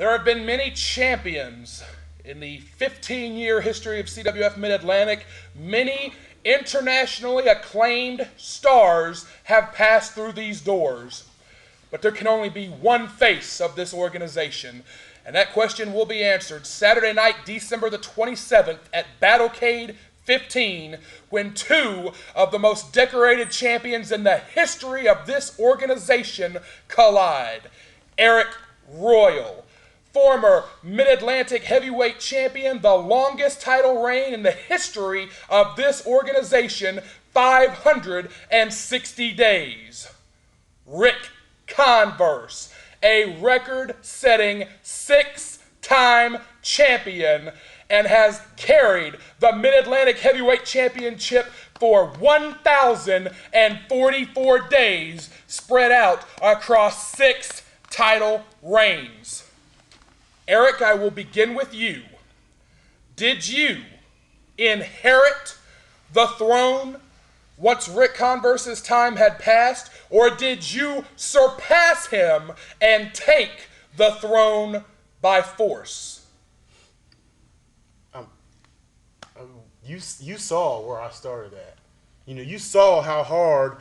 There have been many champions in the 15-year history of CWF Mid-Atlantic. Many internationally acclaimed stars have passed through these doors. But there can only be one face of this organization. And that question will be answered Saturday night, December the 27th at Battlecade 15, when two of the most decorated champions in the history of this organization collide. Arik Royal, former Mid-Atlantic heavyweight champion, the longest title reign in the history of this organization, 560 days. Ric Converse, a record-setting 6-time champion, and has carried the Mid-Atlantic Heavyweight Championship for 1,044 days, spread out across 6 title reigns. Arik, I will begin with you. Did you inherit the throne once Ric Converse's time had passed, or did you surpass him and take the throne by force? You saw where I started at. You saw how hard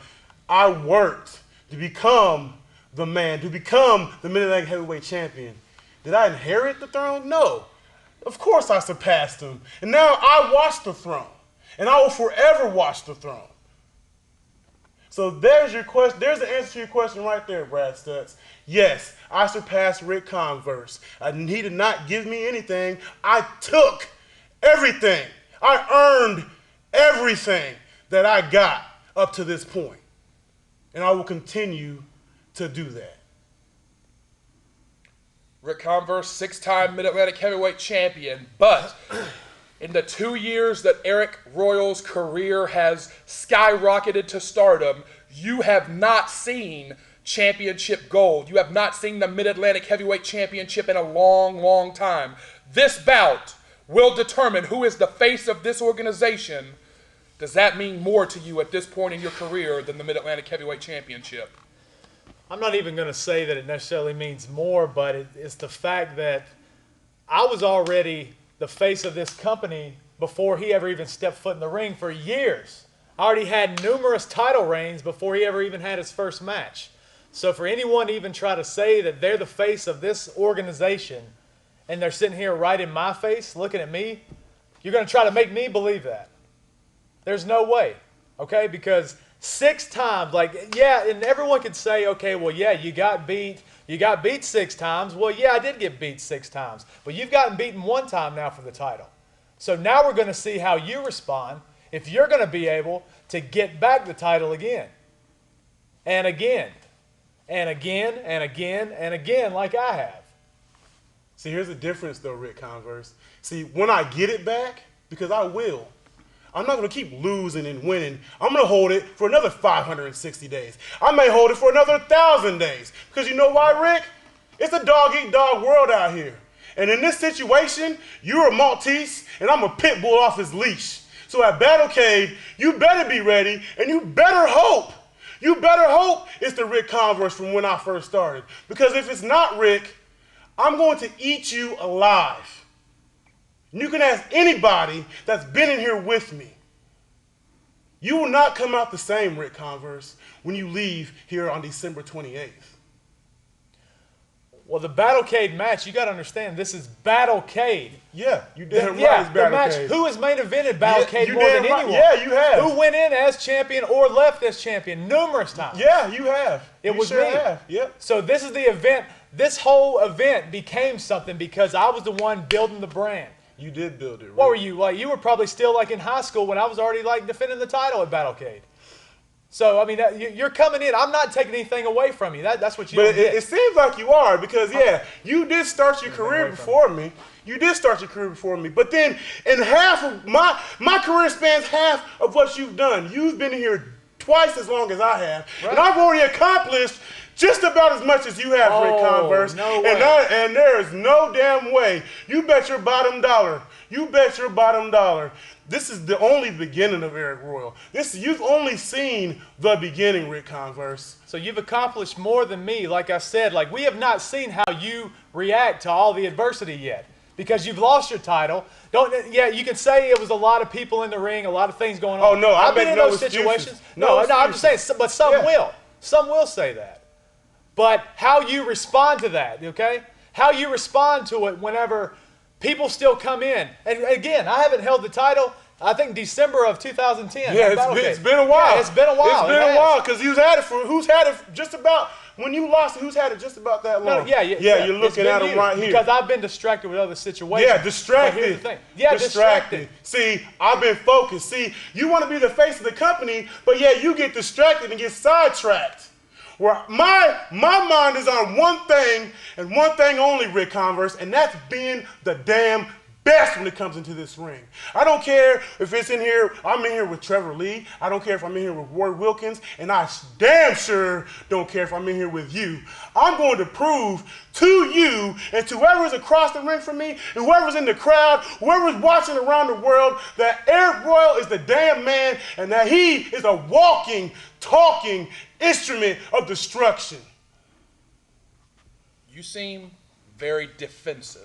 I worked to become the man, to become the Mid-Atlantic Heavyweight Champion. Did I inherit the throne? No. Of course I surpassed him. And now I watch the throne. And I will forever watch the throne. So there's your question. There's the answer to your question right there, Brad Stutts. Yes, I surpassed Ric Converse. He did not give me anything. I took everything. I earned everything that I got up to this point. And I will continue to do that. Ric Converse, 6-time Mid-Atlantic heavyweight champion, but in the 2 years that Arik Royal's career has skyrocketed to stardom, you have not seen championship gold. You have not seen the Mid-Atlantic Heavyweight Championship in a long, long time. This bout will determine who is the face of this organization. Does that mean more to you at this point in your career than the Mid-Atlantic Heavyweight Championship? I'm not even going to say that it necessarily means more, but it's the fact that I was already the face of this company before he ever even stepped foot in the ring for years. I already had numerous title reigns before he ever even had his first match. So for anyone to even try to say that they're the face of this organization and they're sitting here right in my face looking at me, you're going to try to make me believe that. There's no way, okay? Because 6 times, and everyone could say, okay, well, yeah, you got beat 6 times. Well, yeah, I did get beat 6 times. But you've gotten beaten 1 time now for the title. So now we're going to see how you respond if you're going to be able to get back the title again. And again. And again, and again, and again, like I have. See, here's the difference, though, Ric Converse. See, when I get it back, because I will, I'm not going to keep losing and winning. I'm going to hold it for another 560 days. I may hold it for another 1,000 days. Because you know why, Rick? It's a dog-eat-dog world out here. And in this situation, you're a Maltese, and I'm a pit bull off his leash. So at Battlecade, you better be ready, and you better hope. You better hope it's the Ric Converse from when I first started. Because if it's not Rick, I'm going to eat you alive. You can ask anybody that's been in here with me. You will not come out the same, Ric Converse, when you leave here on December 28th. Well, the Battlecade match, you got to understand, this is Battlecade. Yeah, you did right. Yeah, It's the match. Battlecade. Who has main evented Battlecade more than anyone? Yeah, you have. Who went in as champion or left as champion numerous times? Yeah, you have. It was sure me. Have. Yep. So this is the event. This whole event became something because I was the one building the brand. You did build it. Rick. What were you like? You were probably still in high school when I was already defending the title at Battlecade. So I mean, you're coming in. I'm not taking anything away from you. That's what you. But it seems like you are because you did start your career before me. You did start your career before me. But then in half of my career spans half of what you've done. You've been here twice as long as I have, right. And I've already accomplished Just about as much as you have, Ric Converse. No way. And there is no damn way. You bet your bottom dollar. You bet your bottom dollar. This is the only beginning of Arik Royal. You've only seen the beginning, Ric Converse. So you've accomplished more than me. Like I said, like we have not seen how you react to all the adversity yet because you've lost your title. You can say it was a lot of people in the ring, a lot of things going on. Oh, no, I've been in those excuses. situations. No, I'm just saying, but some will. Some will say that. But how you respond to that, okay? How you respond to it whenever people still come in. And again, I haven't held the title, I think December of 2010. Yeah, it's been a while. Yeah, it's been a while. It's been a while because who's had it just about, when you lost it, who's had it just about that long? Yeah, you're looking at it right here. Because I've been distracted with other situations. Yeah, distracted. But here's the thing. Yeah, distracted. See, I've been focused. See, you want to be the face of the company, but yeah, you get distracted and get sidetracked. Where my mind is on one thing and one thing only, Ric Converse, and that's being the damn best when it comes into this ring. I don't care if it's in here, I'm in here with Trevor Lee. I don't care if I'm in here with Roy Wilkins, and I damn sure don't care if I'm in here with you. I'm going to prove to you and to whoever's across the ring from me, and whoever's in the crowd, whoever's watching around the world, that Arik Royal is the damn man, and that he is a walking, talking instrument of destruction. You seem very defensive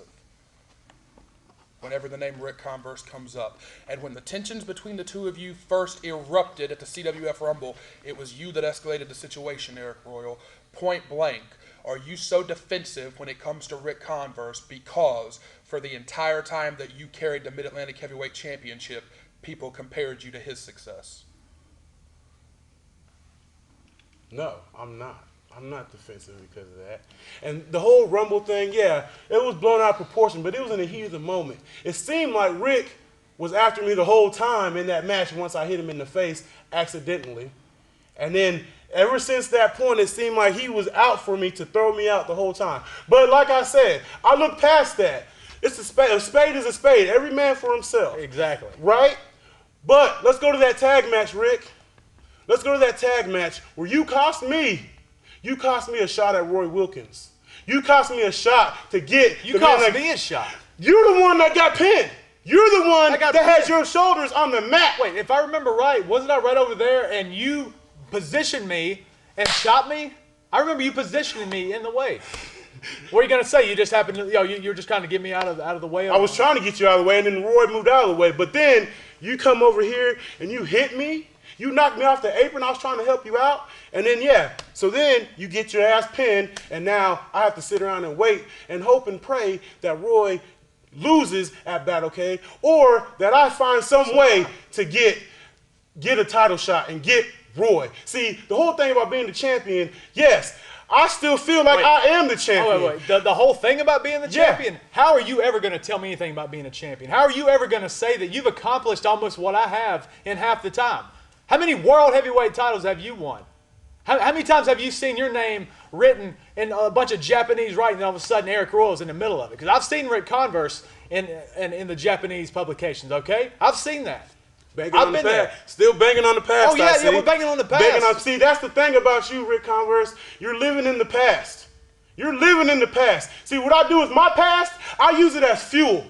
whenever the name Ric Converse comes up. And when the tensions between the two of you first erupted at the CWF Rumble, it was you that escalated the situation, Arik Royal. Point blank, are you so defensive when it comes to Ric Converse because for the entire time that you carried the Mid-Atlantic Heavyweight Championship, people compared you to his success? No, I'm not. I'm not defensive because of that. And the whole Rumble thing, yeah, it was blown out of proportion, but it was in the heat of the moment. It seemed like Rick was after me the whole time in that match once I hit him in the face accidentally. And then ever since that point, it seemed like he was out for me to throw me out the whole time. But like I said, I look past that. It's a spade. A spade is a spade. Every man for himself. Exactly. Right? But let's go to that tag match, Rick. Let's go to that tag match where you cost me a shot at Roy Wilkins. You cost me a shot to get. You cost me a shot. You're the one that got pinned. You're the one that has your shoulders on the mat. Wait, if I remember right, wasn't I right over there and you positioned me and shot me? I remember you positioning me in the way. What are you gonna say? You just happened to, you're just trying to get me out of the way. I was trying to get you out of the way, and then Roy moved out of the way. But then you come over here and you hit me. You knocked me off the apron. I was trying to help you out. And then, so then you get your ass pinned, and now I have to sit around and wait and hope and pray that Roy loses at Battlecade, or that I find some way to get a title shot and get Roy. See, the whole thing about being the champion, yes, I still feel like I am the champion. Wait. The whole thing about being the champion? How are you ever going to tell me anything about being a champion? How are you ever going to say that you've accomplished almost what I have in half the time? How many world heavyweight titles have you won? How many times have you seen your name written in a bunch of Japanese writing and all of a sudden Arik Royal's in the middle of it? Because I've seen Ric Converse in the Japanese publications, okay? I've seen that. I've been there. Still banging on the past. Oh, yeah, we're banging on the past. See, that's the thing about you, Ric Converse. You're living in the past. You're living in the past. See, what I do with my past, I use it as fuel.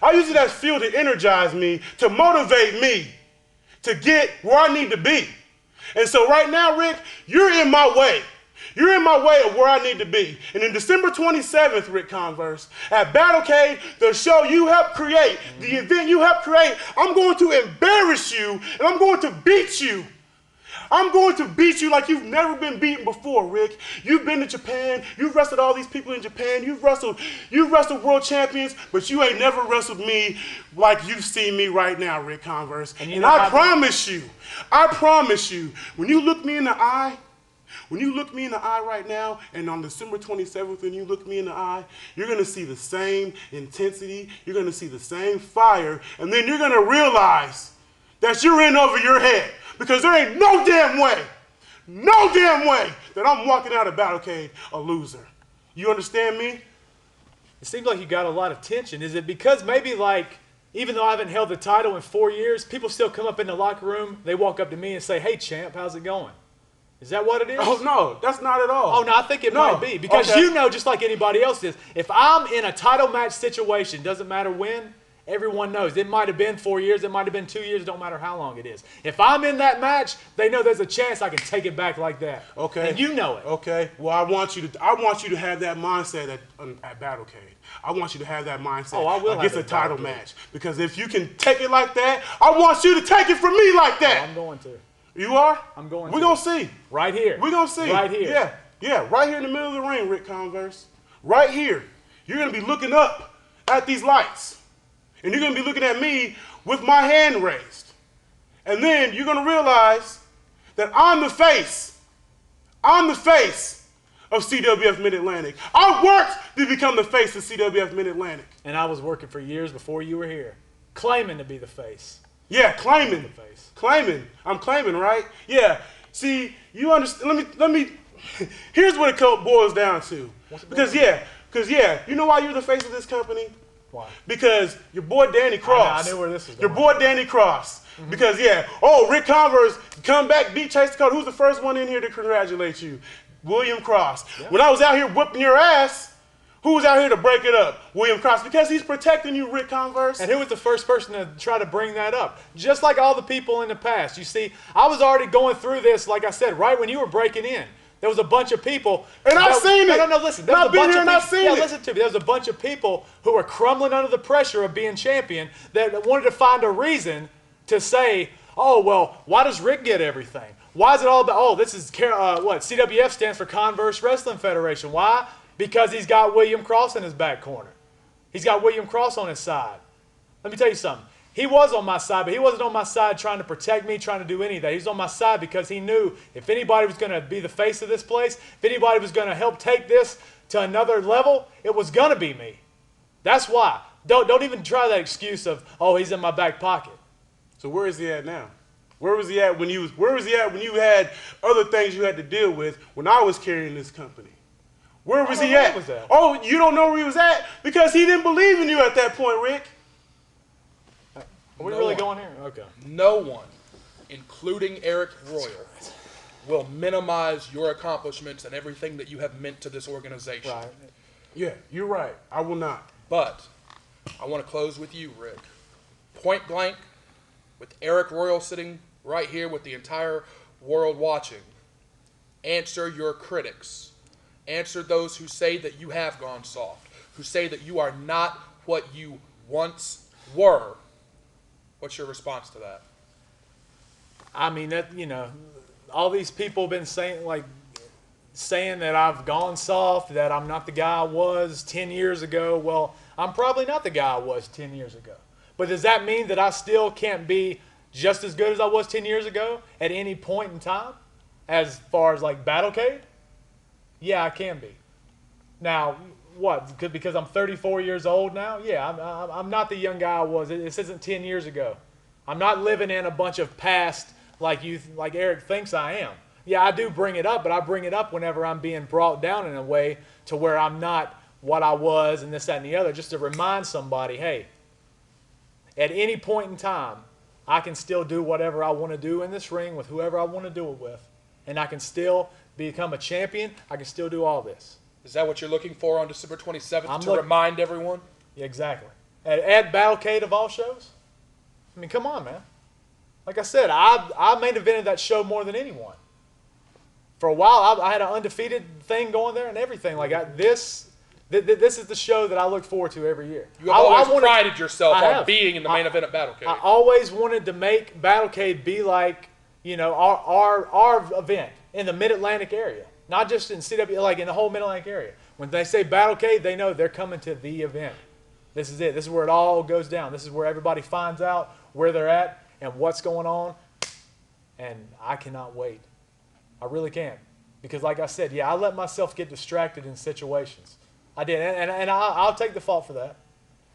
I use it as fuel to energize me, to motivate me, to get where I need to be. And so right now, Rick, you're in my way. You're in my way of where I need to be. And in December 27th, Ric Converse, at Battlecade, the show you helped create, the event you helped create, I'm going to embarrass you and I'm going to beat you. I'm going to beat you like you've never been beaten before, Rick. You've been to Japan. You've wrestled all these people in Japan. You've wrestled world champions, but you ain't never wrestled me like you've seen me right now, Ric Converse. And I promise you, when you look me in the eye, right now, and on December 27th, when you look me in the eye, you're going to see the same intensity. You're going to see the same fire. And then you're going to realize that you're in over your head. Because there ain't no damn way that I'm walking out of Battlecade a loser. You understand me? It seems like you got a lot of tension. Is it because maybe even though I haven't held the title in 4 years, people still come up in the locker room, they walk up to me and say, "Hey champ, how's it going?" Is that what it is? Oh, no, that's not at all. Oh, no, I think it might be. Because you know, just like anybody else is, if I'm in a title match situation, doesn't matter when, everyone knows. It might have been 4 years, it might have been 2 years, don't matter how long it is. If I'm in that match, they know there's a chance I can take it back like that. Okay. And you know it. Okay. Well, I want you to have that mindset at Battlecade. I want you to have that mindset I will against have a that title Battlecade. match. Because if you can take it like that, I want you to take it from me like that. I'm going to. You are? I'm going We're to. going to see. Right here. We're going to see. Right here. Yeah, right here in the middle of the ring, Ric Converse. Right here. You're going to be looking up at these lights. And you're going to be looking at me with my hand raised. And then you're going to realize that I'm the face. I'm the face of CWF Mid-Atlantic. I worked to become the face of CWF Mid-Atlantic. And I was working for years before you were here, claiming to be the face. Yeah, claiming. The face. Claiming. I'm claiming, right? Yeah. See, you understand. Let me. Here's what it boils down to. Because you know why you're the face of this company? Why? Because your boy Danny Cross. I knew where this was Your going. boy Danny Cross. Because Ric Converse come back, beat Chase Dakota. Who's the first one in here to congratulate you? William Cross. Yeah. When I was out here whipping your ass, who was out here to break it up? William Cross, because he's protecting you, Ric Converse. And who was the first person to try to bring that up? Just like all the people in the past. You see, I was already going through this, like I said, right when you were breaking in. There was a bunch of people. And I've seen it. No, listen. And I've been here and I've seen it. Listen to me. There was a bunch of people who were crumbling under the pressure of being champion that wanted to find a reason to say, oh, well, why does Rick get everything? Why is it all about, this is what? CWF stands for Converse Wrestling Federation. Why? Because he's got William Cross in his back corner. He's got William Cross on his side. Let me tell you something. He was on my side, but he wasn't on my side trying to protect me, trying to do anything. He was on my side because he knew if anybody was going to be the face of this place, if anybody was going to help take this to another level, it was going to be me. That's why. Don't even try that excuse of, he's in my back pocket. So where is he at now? Where was he at when you had other things you had to deal with when I was carrying this company? Where was he at? Oh, you don't know where he was at because he didn't believe in you at that point, Rick. Are we really going here? Okay. No one, including Arik Royal, will minimize your accomplishments and everything that you have meant to this organization. Right. Yeah, you're right. I will not. But I want to close with you, Rick. Point blank, with Arik Royal sitting right here with the entire world watching. Answer your critics. Answer those who say that you have gone soft, who say that you are not what you once were. What's your response to that? I mean, all these people have been saying that I've gone soft, that I'm not the guy I was 10 years ago. Well, I'm probably not the guy I was 10 years ago. But does that mean that I still can't be just as good as I was 10 years ago at any point in time? As far as like Battlecade? Yeah, I can be. Now, what? Because I'm 34 years old now? Yeah, I'm not the young guy I was. This isn't 10 years ago. I'm not living in a bunch of past like Eric thinks I am. Yeah, I do bring it up, but I bring it up whenever I'm being brought down in a way to where I'm not what I was and this, that, and the other, just to remind somebody, hey, at any point in time, I can still do whatever I want to do in this ring with whoever I want to do it with. And I can still become a champion. I can still do all this. Is that what you're looking for on December 27th to remind everyone? Yeah, exactly. At Battlecade of all shows? I mean, come on, man. Like I said, I main evented that show more than anyone. For a while, I had an undefeated thing going there and everything. This is the show that I look forward to every year. You have always prided yourself on being in the main event at Battlecade. I always wanted to make Battlecade be like, our event in the Mid-Atlantic area. Not just in CW, like in the whole Mid-Atlantic area. When they say Battlecade, they know they're coming to the event. This is it. This is where it all goes down. This is where everybody finds out where they're at and what's going on. And I cannot wait. I really can't. Because like I said, I let myself get distracted in situations. I did. And I'll take the fault for that.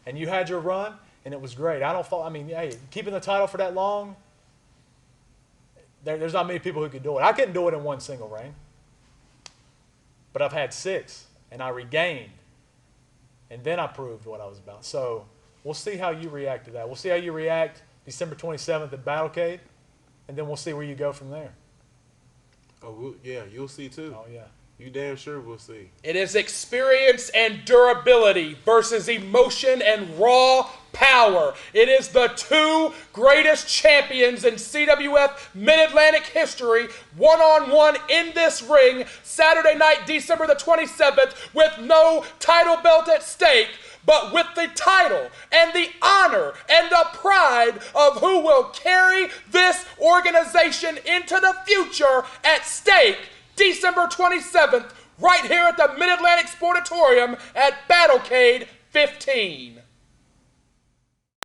And you had your run, and it was great. Keeping the title for that long, there's not many people who could do it. I couldn't do it in one single reign. But I've had 6, and I regained, and then I proved what I was about. So we'll see how you react to that. We'll see how you react December 27th at Battlecade, and then we'll see where you go from there. Yeah, you'll see too. Oh, yeah. You damn sure will see. It is experience and durability versus emotion and raw power. It is the two greatest champions in CWF Mid-Atlantic history, one-on-one in this ring, Saturday night, December the 27th, with no title belt at stake, but with the title and the honor and the pride of who will carry this organization into the future at stake, December 27th, right here at the Mid-Atlantic Sportatorium at Battlecade 15.